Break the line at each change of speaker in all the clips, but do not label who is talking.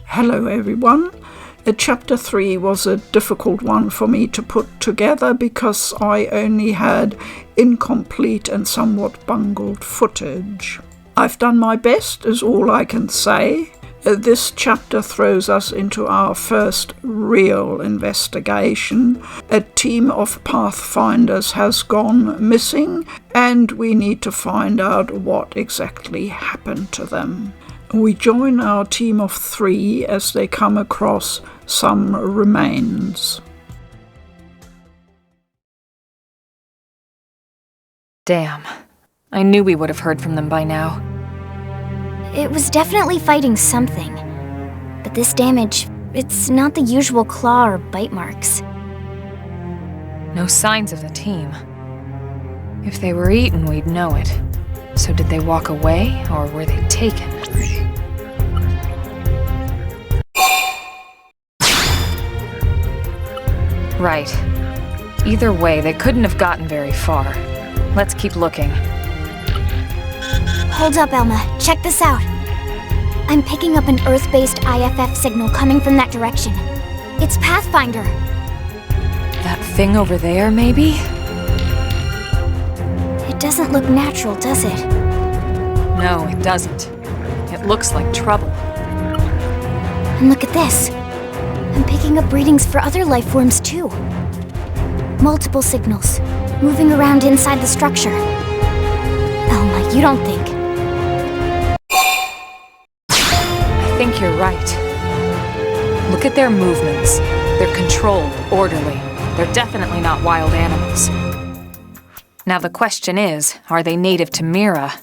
Hello everyone. Chapter 3 was a difficult one for me to put together because I only had incomplete and somewhat bungled footage. I've done my best is all I can say. This chapter throws us into our first real investigation. A team of Pathfinders has gone missing and we need to find out what exactly happened to them. We join our team of 3 as they come across some remains.
Damn. I knew we would have heard from them by now.
It was definitely fighting something. But this damage, it's not the usual claw or bite marks.
No signs of the team. If they were eaten, we'd know it. So did they walk away, or were they taken? Right. Either way, they couldn't have gotten very far. Let's keep looking.
Hold up, Elma. Check this out. I'm picking up an Earth-based IFF signal coming from that direction. It's Pathfinder.
That thing over there, maybe?
It doesn't look natural, does it?
No, it doesn't. It looks like trouble.
And look at this. I'm picking up readings for other life forms, too. Multiple signals, moving around inside the structure. Elma, you don't think...
I think you're right. Look at their movements. They're controlled, orderly. They're definitely not wild animals. Now the question is, are they native to Mira?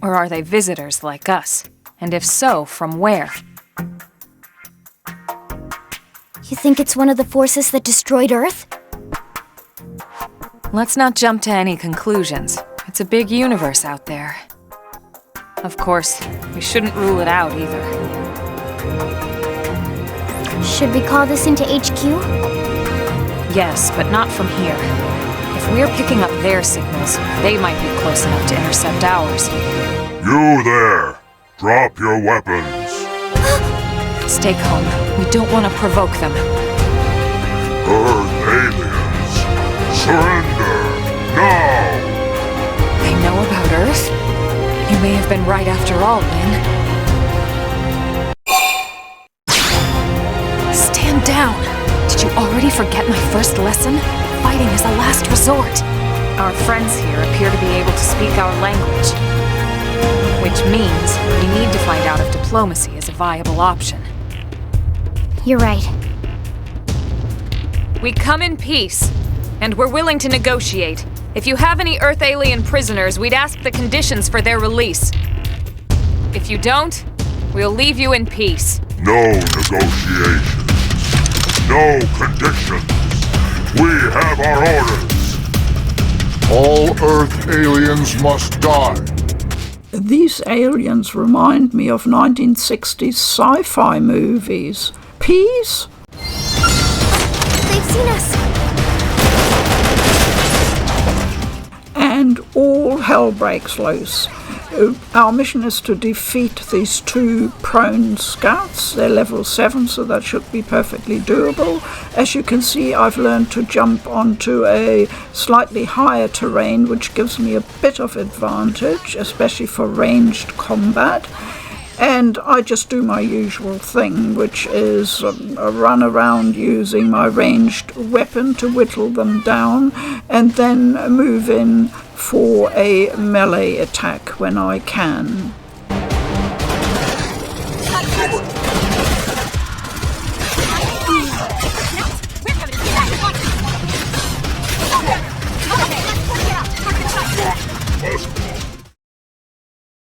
Or are they visitors like us? And if so, from where?
You think it's one of the forces that destroyed Earth?
Let's not jump to any conclusions. It's a big universe out there. Of course, we shouldn't rule it out either.
Should we call this into HQ?
Yes, but not from here. If we're picking up their signals, they might be close enough to intercept ours.
You there! Drop your weapons!
Stay calm. We don't want to provoke them.
Earth aliens! Surrender! Now!
They know about Earth? You may have been right after all, Lynn. Stand down! Did you already forget my first lesson? Fighting is a last resort. Our friends here appear to be able to speak our language. Which means we need to find out if diplomacy is a viable option.
You're right.
We come in peace, and we're willing to negotiate. If you have any Earth alien prisoners, we'd ask the conditions for their release. If you don't, we'll leave you in peace.
No negotiations. No conditions. We have our orders. All Earth aliens must die.
These aliens remind me of 1960s sci-fi movies. Peace?
They've seen us!
And all hell breaks loose. Our mission is to defeat these 2 prone scouts. They're level 7, so that should be perfectly doable. As you can see, I've learned to jump onto a slightly higher terrain, which gives me a bit of advantage, especially for ranged combat. And I just do my usual thing, which is run around using my ranged weapon to whittle them down, and then move in for a melee attack when I can.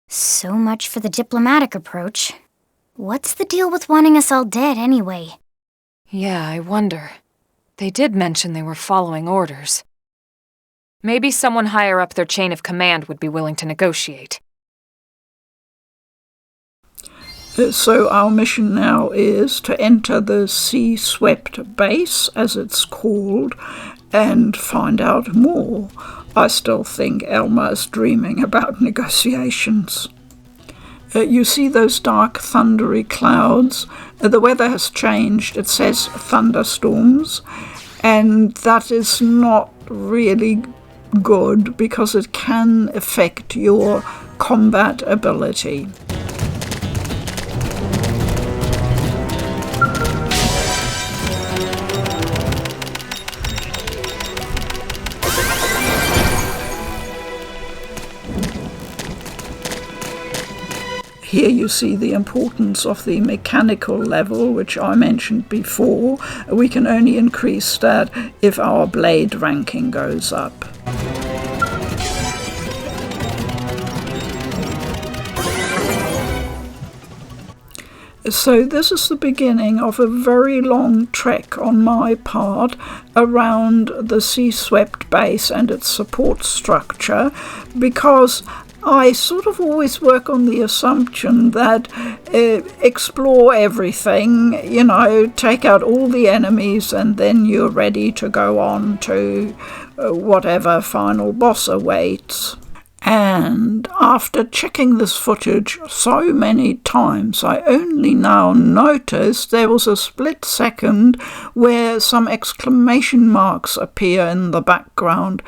So much for the diplomatic approach. What's the deal with wanting us all dead anyway?
Yeah, I wonder. They did mention they were following orders. Maybe someone higher up their chain of command would be willing to negotiate.
So our mission now is to enter the Seaswept Base, as it's called, and find out more. I still think Elma is dreaming about negotiations. You see those dark thundery clouds. The weather has changed. It says thunderstorms, and that is not really good because it can affect your combat ability. Here you see the importance of the mechanical level, which I mentioned before. We can only increase that if our blade ranking goes up. So this is the beginning of a very long trek on my part around the Seaswept Base and its support structure, because I sort of always work on the assumption that explore everything, take out all the enemies, and then you're ready to go on to whatever final boss awaits. And after checking this footage so many times, I only now noticed there was a split second where some exclamation marks appear in the background.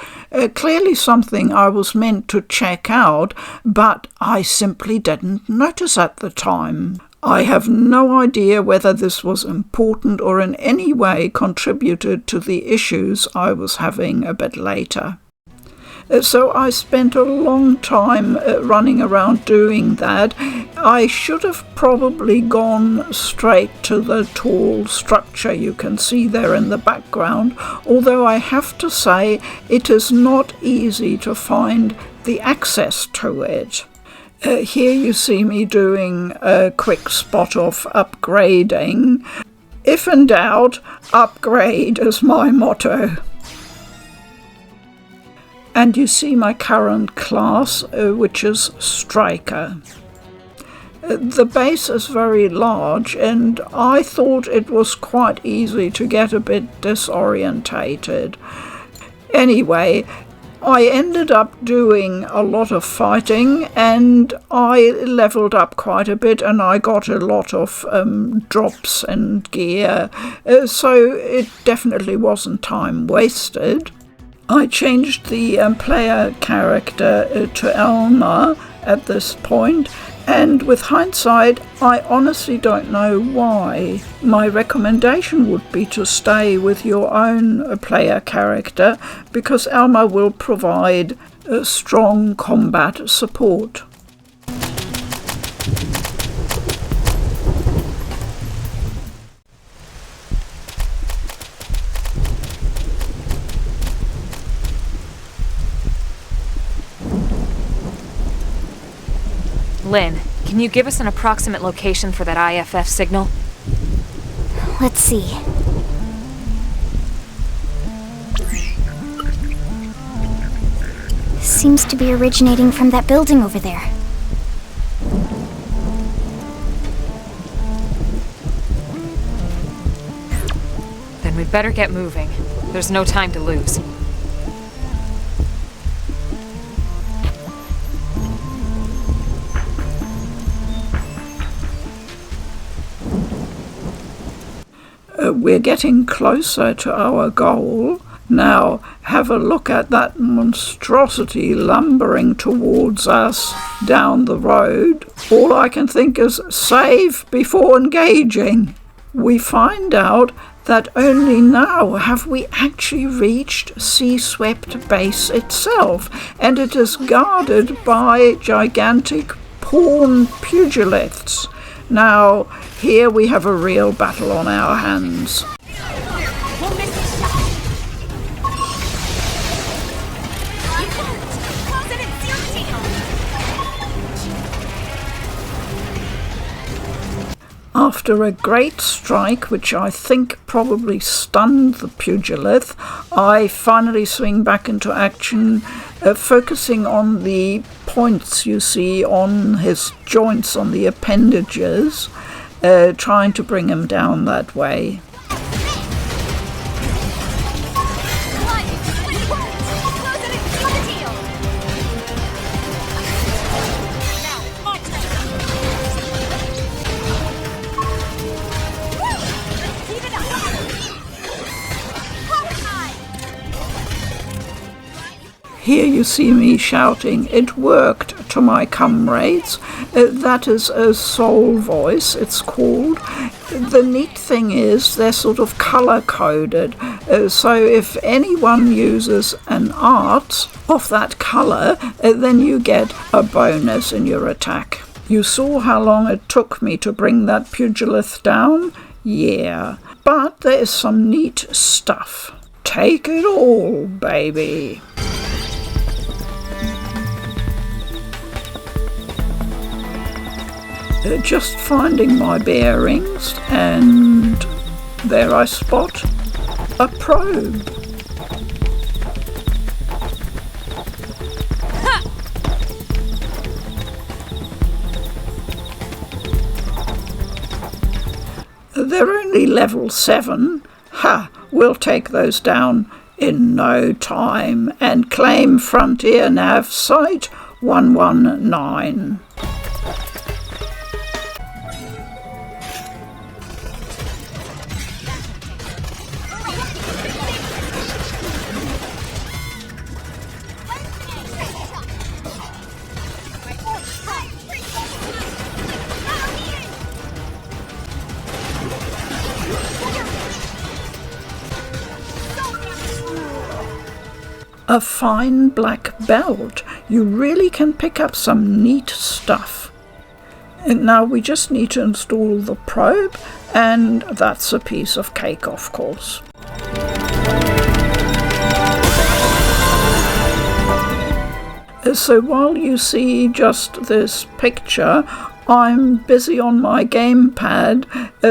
Clearly something I was meant to check out, but I simply didn't notice at the time. I have no idea whether this was important or in any way contributed to the issues I was having a bit later. So I spent a long time running around doing that. I should have probably gone straight to the tall structure you can see there in the background, although I have to say it is not easy to find the access to it. Here you see me doing a quick spot of upgrading. If in doubt, upgrade is my motto. And you see my current class, which is Striker. The base is very large, and I thought it was quite easy to get a bit disorientated. Anyway, I ended up doing a lot of fighting, and I leveled up quite a bit, and I got a lot of drops and gear, so it definitely wasn't time wasted. I changed the player character to Alma at this point, and with hindsight, I honestly don't know why. My recommendation would be to stay with your own player character, because Alma will provide strong combat support.
Lynn, can you give us an approximate location for that IFF signal?
Let's see. Seems to be originating from that building over there.
Then we'd better get moving. There's no time to lose.
We're getting closer to our goal. Now, have a look at that monstrosity lumbering towards us down the road. All I can think is save before engaging. We find out that only now have we actually reached Seaswept Base itself, and it is guarded by gigantic pawn pugiliths. Now, here we have a real battle on our hands. After a great strike, which I think probably stunned the Pugilith, I finally swing back into action, focusing on the points you see on his joints, on the appendages, trying to bring him down that way. Here you see me shouting. It worked to my comrades. That is a soul voice, it's called. The neat thing is they're sort of colour-coded. So if anyone uses an art of that colour, then you get a bonus in your attack. You saw how long it took me to bring that Pugilith down? Yeah. But there is some neat stuff. Take it all, baby. Just finding my bearings, and there I spot a probe. They're only level 7. Ha! We'll take those down in no time and claim Frontier Nav Site 119. A fine black belt. You really can pick up some neat stuff. And now we just need to install the probe, and that's a piece of cake, of course. So while you see just this picture, I'm busy on my gamepad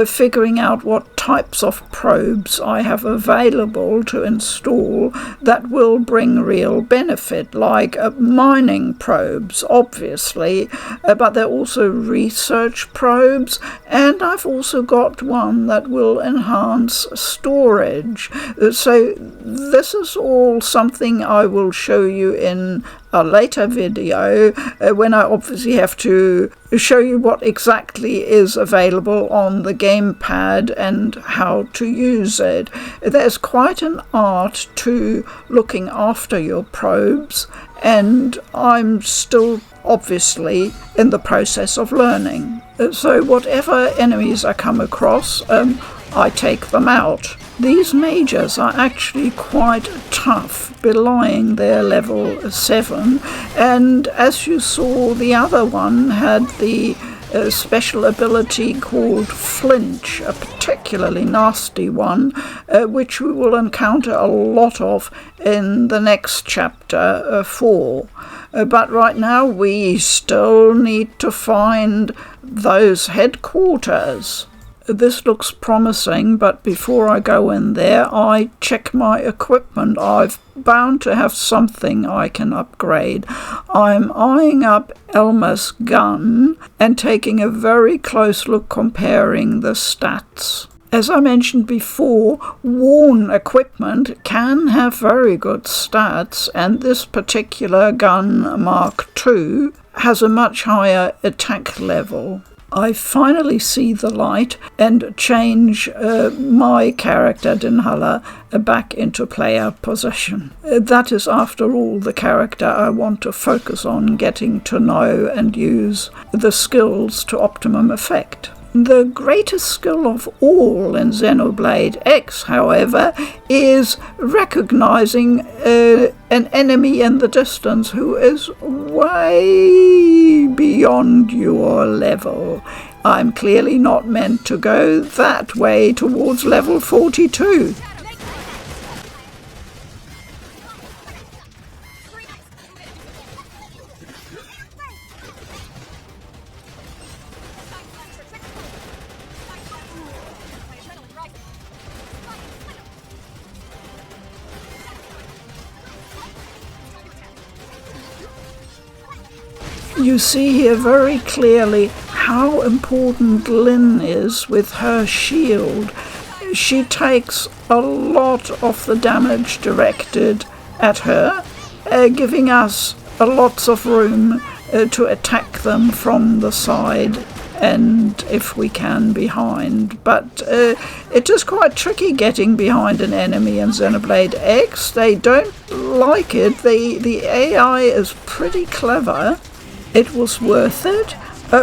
figuring out what types of probes I have available to install that will bring real benefit, like mining probes, obviously, but they're also research probes, and I've also got one that will enhance storage. So this is all something I will show you in a later video when I obviously have to show you what exactly is available on the gamepad and how to use it. There's quite an art to looking after your probes, and I'm still obviously in the process of learning. So whatever enemies I come across, I take them out. These mages are actually quite tough, belying their level 7, and as you saw, the other one had the special ability called Flinch, a particularly nasty one, which we will encounter a lot of in the next chapter 4. But right now we still need to find those headquarters. This looks promising, but before I go in there, I check my equipment. I've bound to have something I can upgrade. I'm eyeing up Elmer's gun and taking a very close look comparing the stats. As I mentioned before, worn equipment can have very good stats, and this particular gun, Mark II, has a much higher attack level. I finally see the light and change my character, Dinhala, back into player possession. That is, after all, the character I want to focus on getting to know and use the skills to optimum effect. The greatest skill of all in Xenoblade X, however, is recognizing an enemy in the distance who is way beyond your level. I'm clearly not meant to go that way towards level 42. You see here very clearly how important Lynn is with her shield. She takes a lot of the damage directed at her, giving us lots of room to attack them from the side and if we can behind, but it is quite tricky getting behind an enemy in Xenoblade X. They don't like it. The AI is pretty clever. It was worth it.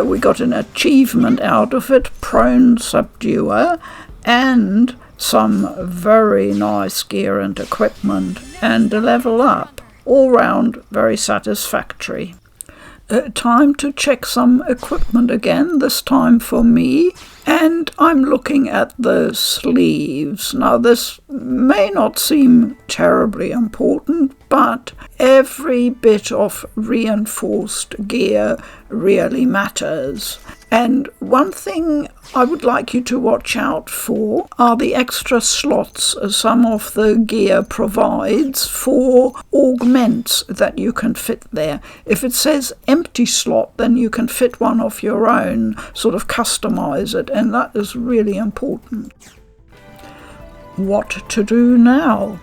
We got an achievement out of it, Prone Subduer, and some very nice gear and equipment, and a level up. All round very satisfactory. Time to check some equipment again, this time for me, and I'm looking at the sleeves. Now this may not seem terribly important, but every bit of reinforced gear really matters. And one thing I would like you to watch out for are the extra slots some of the gear provides for augments that you can fit there. If it says empty slot, then you can fit one of your own, sort of customize it, and that is really important. What to do now?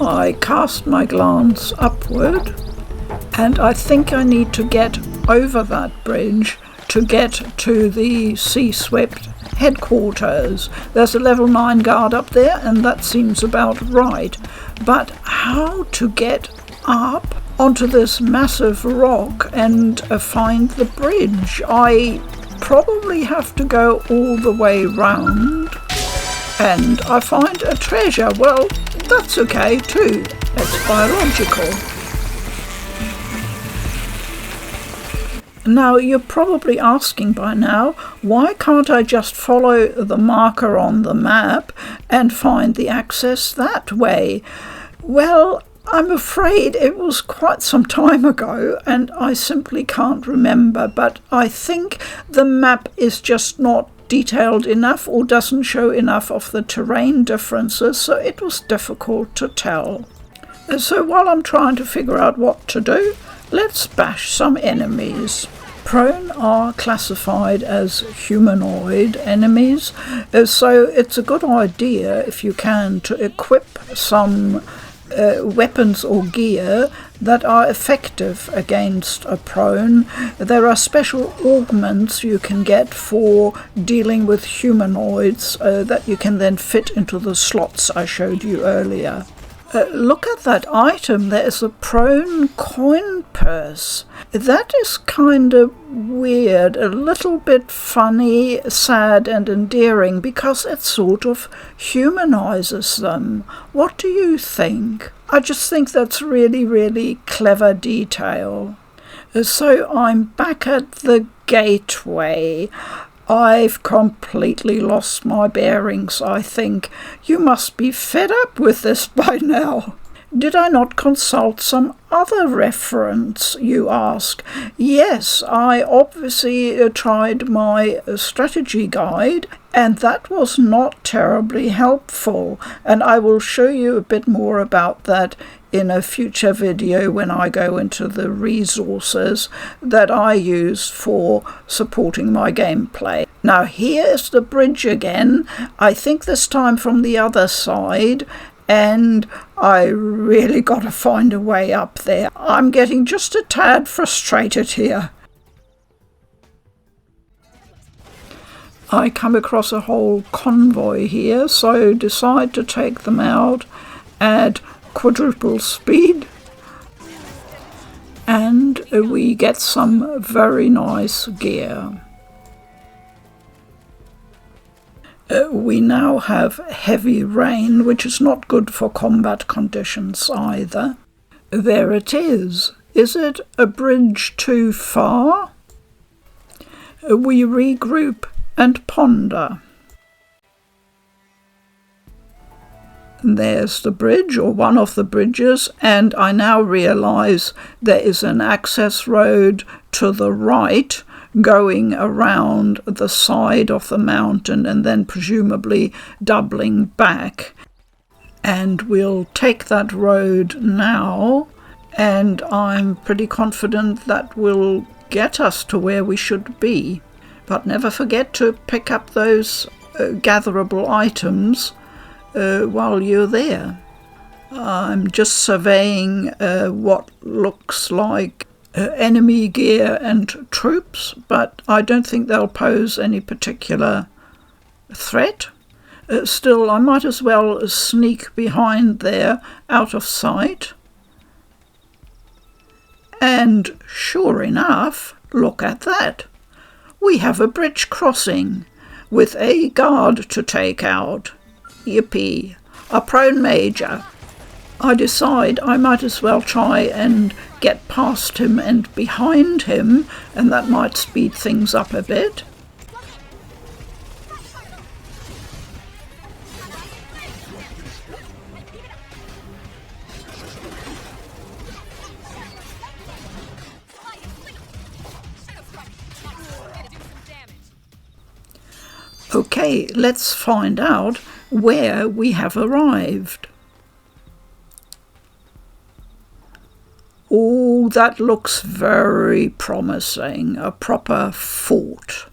I cast my glance upward, and I think I need to get over that bridge to get to the Seaswept headquarters. There's a level 9 guard up there, and that seems about right. But how to get up onto this massive rock and find the bridge? I probably have to go all the way round, and I find a treasure. Well, that's okay too. It's biological. Now, you're probably asking by now, why can't I just follow the marker on the map and find the access that way? Well, I'm afraid it was quite some time ago and I simply can't remember, but I think the map is just not detailed enough or doesn't show enough of the terrain differences, so it was difficult to tell. So while I'm trying to figure out what to do, let's bash some enemies. Prone are classified as humanoid enemies, so it's a good idea, if you can, to equip some weapons or gear that are effective against a prone. There are special augments you can get for dealing with humanoids that you can then fit into the slots I showed you earlier. Look at that item. There is a prone coin purse. That is kind of weird, a little bit funny, sad and endearing, because it sort of humanizes them. What do you think? I just think that's really, really clever detail. So I'm back at the gateway. I've completely lost my bearings, I think. You must be fed up with this by now. Did I not consult some other reference, you ask? Yes, I obviously tried my strategy guide, and that was not terribly helpful, and I will show you a bit more about that in a future video when I go into the resources that I use for supporting my gameplay. Now here's the bridge again, I think this time from the other side, and I really got to find a way up there. I'm getting just a tad frustrated here. I come across a whole convoy here, so decide to take them out, add quadruple speed, and we get some very nice gear. We now have heavy rain, which is not good for combat conditions either. There it is. Is it a bridge too far? We regroup and ponder. There's the bridge, or one of the bridges, and I now realise there is an access road to the right going around the side of the mountain and then presumably doubling back. And we'll take that road now, and I'm pretty confident that will get us to where we should be. But never forget to pick up those gatherable items while you're there. I'm just surveying what looks like enemy gear and troops, but I don't think they'll pose any particular threat. Still, I might as well sneak behind there out of sight. And sure enough, look at that. We have a bridge crossing with a guard to take out. Yippee, a prone major. I decide I might as well try and get past him and behind him, and that might speed things up a bit. Okay, let's find out where we have arrived. Oh, that looks very promising, a proper fort.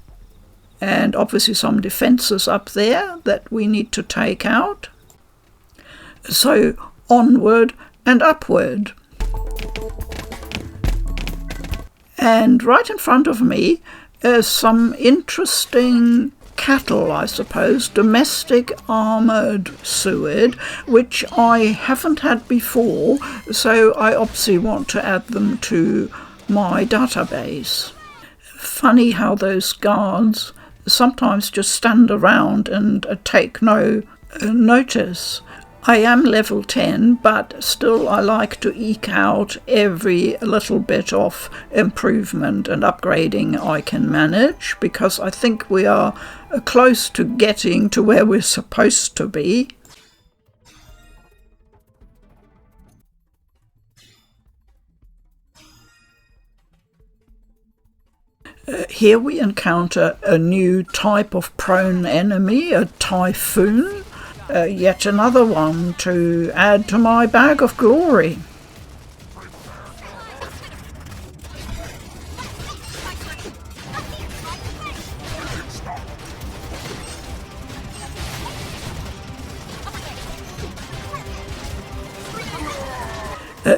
And obviously some defences up there that we need to take out. So onward and upward. And right in front of me is some interesting cattle, I suppose, domestic armoured suid, which I haven't had before, so I obviously want to add them to my database. Funny how those guards sometimes just stand around and take no notice. I am level 10, but still I like to eke out every little bit of improvement and upgrading I can manage, because I think we are close to getting to where we're supposed to be. Here we encounter a new type of prone enemy, a typhoon. Yet another one to add to my bag of glory.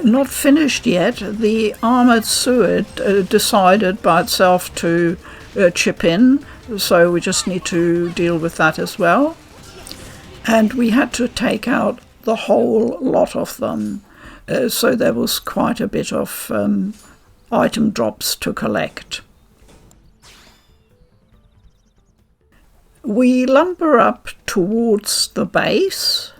Not finished yet. The armoured suid decided by itself to chip in, so we just need to deal with that as well. And we had to take out the whole lot of them, so there was quite a bit of item drops to collect. We lumber up towards the base.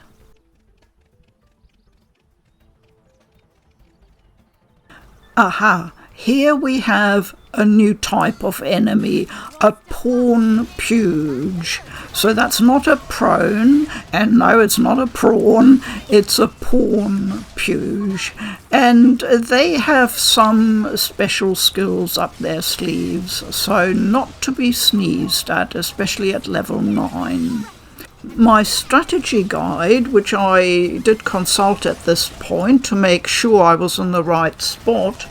Aha! Here we have a new type of enemy, a pawn Puge. So that's not a prone, and no, it's not a prawn, it's a pawn Puge. And they have some special skills up their sleeves, so not to be sneezed at, especially at level 9. My strategy guide, which I did consult at this point to make sure I was in the right spot,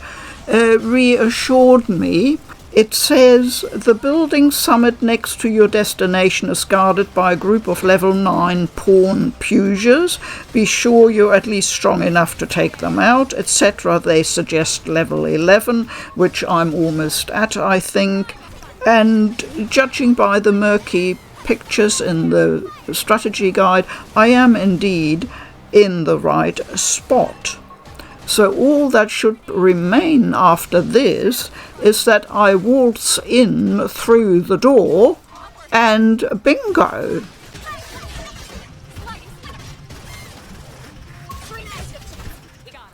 reassured me. It says the building summit next to your destination is guarded by a group of level 9 pawn Puges. Be sure you're at least strong enough to take them out, etc. They suggest level 11, which I'm almost at, I think. And judging by the murky pictures in the strategy guide, I am indeed in the right spot. So all that should remain after this is that I waltz in through the door and bingo.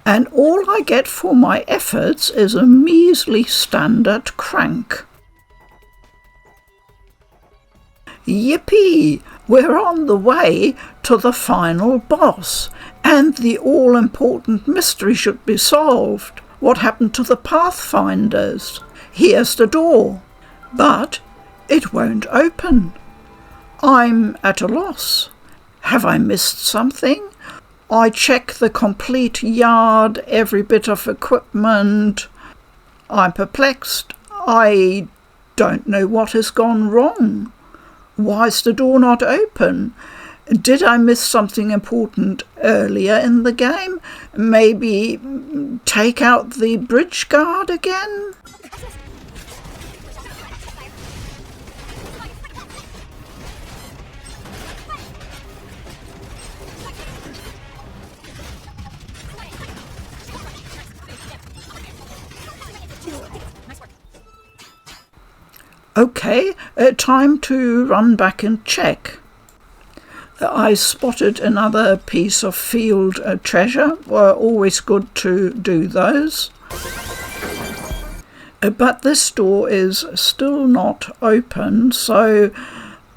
And all I get for my efforts is a measly standard crank. Yippee! We're on the way to the final boss, and the all-important mystery should be solved. What happened to the Pathfinders? Here's the door, but it won't open. I'm at a loss. Have I missed something? I check the complete yard, every bit of equipment. I'm perplexed. I don't know what has gone wrong. Why is the door not open? Did I miss something important earlier in the game? Maybe take out the bridge guard again? Okay, time to run back and check. I spotted another piece of field treasure. Always good to do those. But this door is still not open, so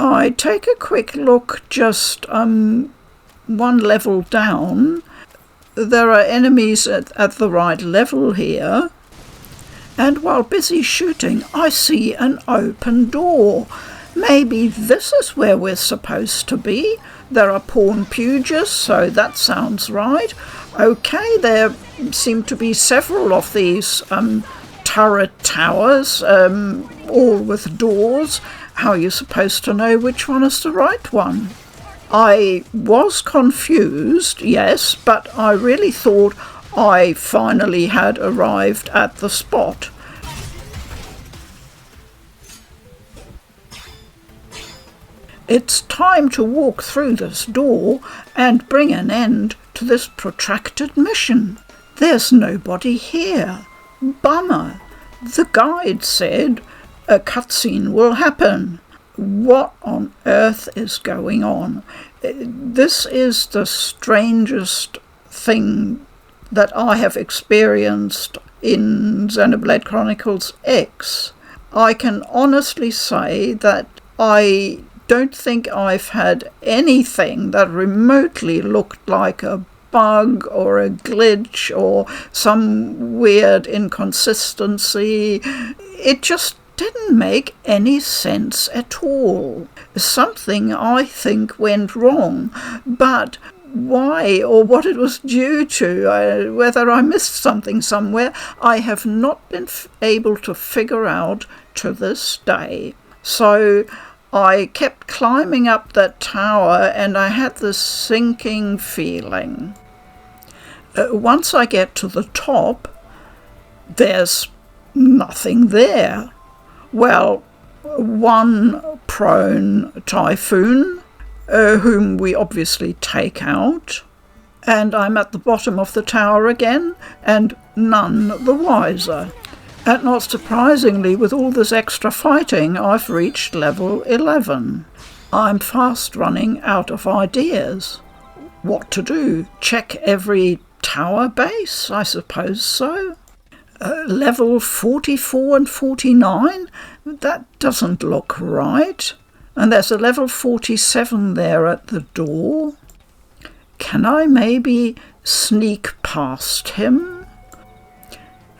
I take a quick look just one level down. There are enemies at the right level here. And while busy shooting, I see an open door. Maybe this is where we're supposed to be. There are pawn Puges, so that sounds right. Okay, there seem to be several of these turret towers, all with doors. How are you supposed to know which one is the right one? I was confused, yes, but I really thought I finally had arrived at the spot. It's time to walk through this door and bring an end to this protracted mission. There's nobody here. Bummer. The guide said a cutscene will happen. What on earth is going on? This is the strangest thing that I have experienced in Xenoblade Chronicles X. I can honestly say that I don't think I've had anything that remotely looked like a bug or a glitch or some weird inconsistency. It just didn't make any sense at all. Something, I think, went wrong, but why or what it was due to, whether I missed something somewhere, I have not been able to figure out to this day. So I kept climbing up that tower and I had this sinking feeling. Once I get to the top, there's nothing there. Well, one prone typhoon, whom we obviously take out, and I'm at the bottom of the tower again, and none the wiser. And not surprisingly, with all this extra fighting, I've reached level 11. I'm fast running out of ideas. What to do? Check every tower base? I suppose so. Level 44 and 49? That doesn't look right. And there's a level 47 there at the door. Can I maybe sneak past him?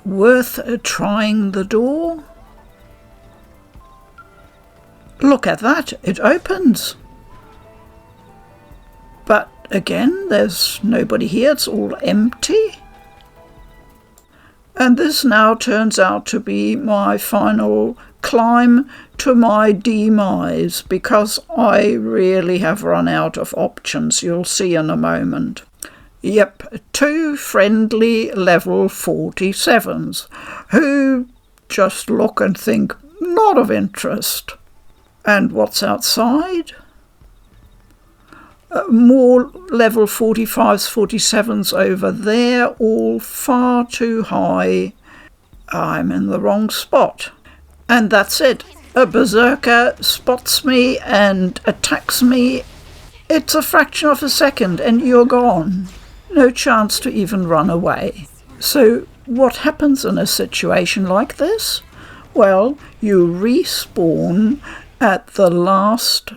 Worth trying the door? Look at that, it opens. But again, there's nobody here, it's all empty. And this now turns out to be my final climb to my demise, because I really have run out of options, you'll see in a moment. Yep, 2 friendly level 47s, who just look and think, not of interest. And what's outside? More level 45s, 47s over there, all far too high. I'm in the wrong spot. And that's it. A berserker spots me and attacks me. It's a fraction of a second and you're gone. No chance to even run away. So what happens in a situation like this? Well, you respawn at the last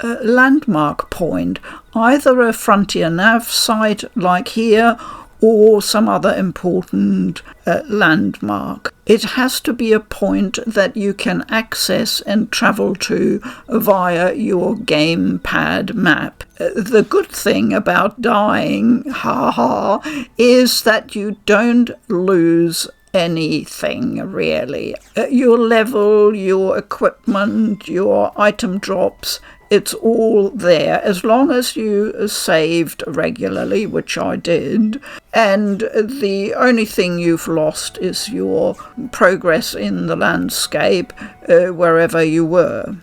landmark point, either a frontier nav site like here or some other important landmark. It has to be a point that you can access and travel to via your gamepad map. The good thing about dying, is that you don't lose anything really. Your level, your equipment, your item drops, it's all there as long as you saved regularly, which I did, and the only thing you've lost is your progress in the landscape wherever you were.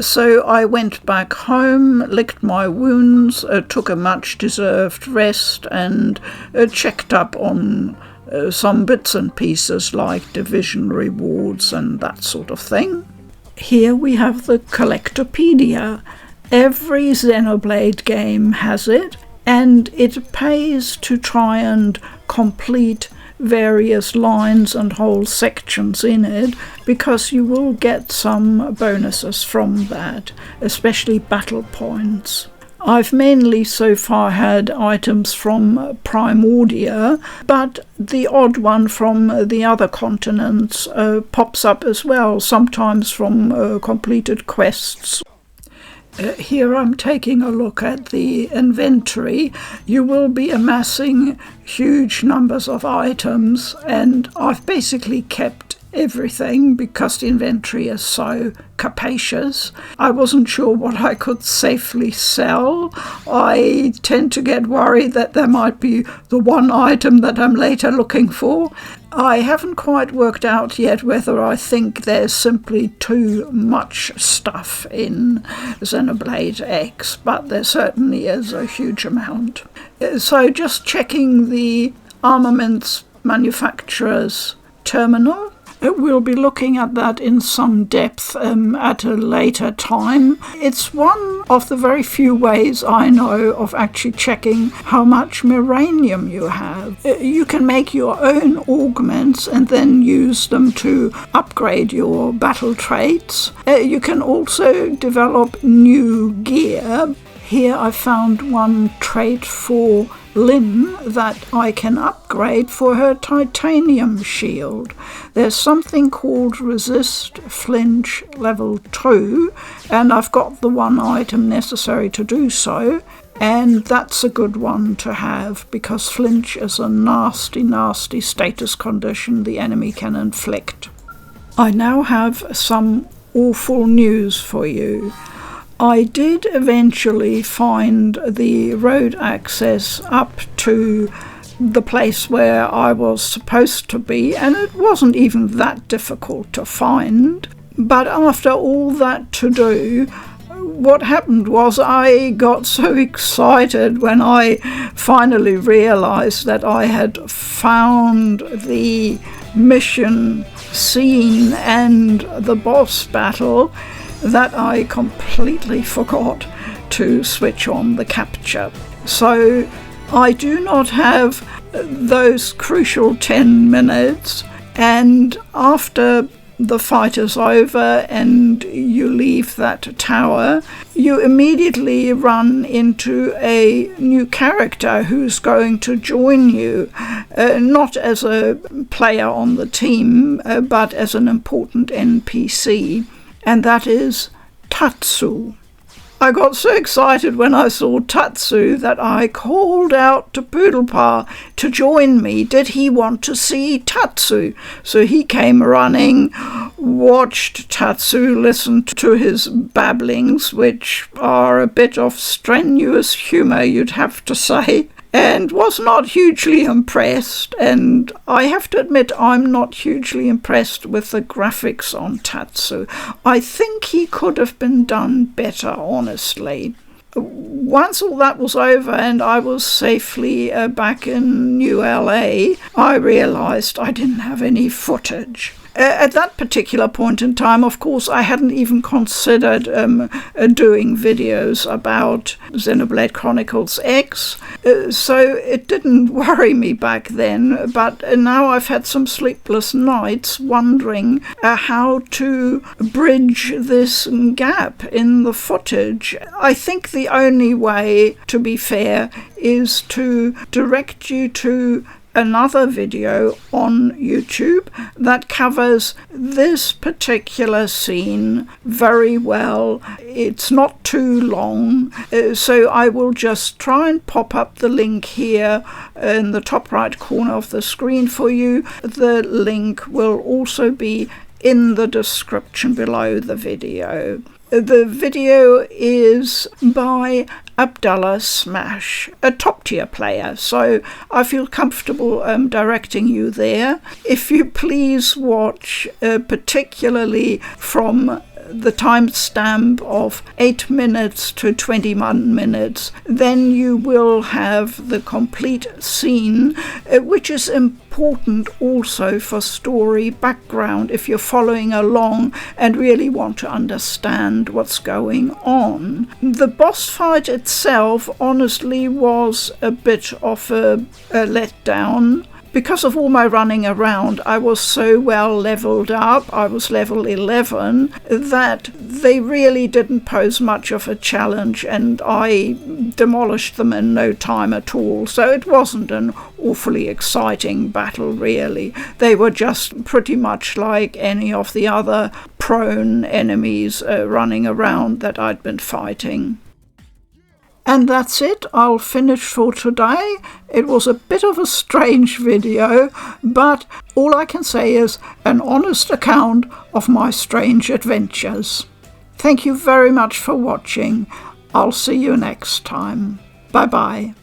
So I went back home, licked my wounds, took a much-deserved rest, and checked up on some bits and pieces like division rewards and that sort of thing. Here we have the Collectopedia. Every Xenoblade game has it, and it pays to try and complete various lines and whole sections in it, because you will get some bonuses from that, especially battle points. I've mainly so far had items from Primordia, but the odd one from the other continents pops up as well, sometimes from completed quests. Here I'm taking a look at the inventory. You will be amassing huge numbers of items, and I've basically kept everything because the inventory is so capacious. I wasn't sure what I could safely sell. I tend to get worried that there might be the one item that I'm later looking for. I haven't quite worked out yet whether I think there's simply too much stuff in Xenoblade X, but there certainly is a huge amount. So just checking the armaments manufacturer's terminal. We'll be looking at that in some depth at a later time. It's one of the very few ways I know of actually checking how much Miranium you have. You can make your own augments and then use them to upgrade your battle traits. You can also develop new gear. Here I found one trait for Lynn that I can upgrade for her titanium shield. There's something called Resist Flinch level 2, and I've got the one item necessary to do so, and that's a good one to have because flinch is a nasty, nasty status condition the enemy can inflict. I now have some awful news for you. I did eventually find the road access up to the place where I was supposed to be, and it wasn't even that difficult to find. But after all that to do, what happened was I got so excited when I finally realized that I had found the mission scene and the boss battle that I completely forgot to switch on the capture. So I do not have those crucial 10 minutes, and after the fight is over and you leave that tower, you immediately run into a new character who's going to join you, not as a player on the team, but as an important NPC. And that is Tatsu. I got so excited when I saw Tatsu that I called out to Poodlepa to join me. Did he want to see Tatsu? So he came running, watched Tatsu, listened to his babblings, which are a bit of strenuous humour, you'd have to say, and was not hugely impressed. And I have to admit I'm not hugely impressed with the graphics on Tatsu. I think he could have been done better, honestly. Once all that was over and I was safely back in New LA, I realised I didn't have any footage. At that particular point in time, of course, I hadn't even considered doing videos about Xenoblade Chronicles X, so it didn't worry me back then, but now I've had some sleepless nights wondering how to bridge this gap in the footage. I think the only way, to be fair, is to direct you to another video on YouTube that covers this particular scene very well. It's not too long, so I will just try and pop up the link here in the top right corner of the screen for you. The link will also be in the description below the video. The video is by AbdallahSmash, a top-tier player, so I feel comfortable directing you there. If you please watch particularly from the timestamp of 8 minutes to 21 minutes, then you will have the complete scene, which is important also for story background if you're following along and really want to understand what's going on. The boss fight itself honestly was a bit of a letdown. Because of all my running around, I was so well leveled up, I was level 11, that they really didn't pose much of a challenge, and I demolished them in no time at all. So it wasn't an awfully exciting battle, really. They were just pretty much like any of the other prone enemies running around that I'd been fighting. And that's it, I'll finish for today. It was a bit of a strange video, but all I can say is an honest account of my strange adventures. Thank you very much for watching. I'll see you next time. Bye-bye.